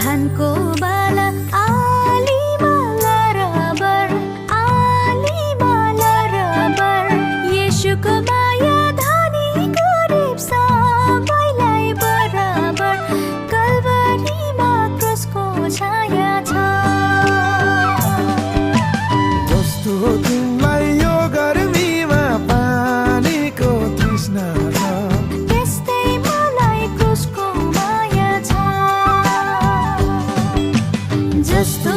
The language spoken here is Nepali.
धानको बाला आलीमा लरबर, आलीमा लरबर। येशूको माया धनी गरिब सबैलाई बराबर। कल्भरीमा क्रुसको छाया छ। जस्तो तिमीलाई यो गर्मीमा पानीको तृष्णा छ, त्यस्तै मलाई क्रुसको माया छ। जस्तो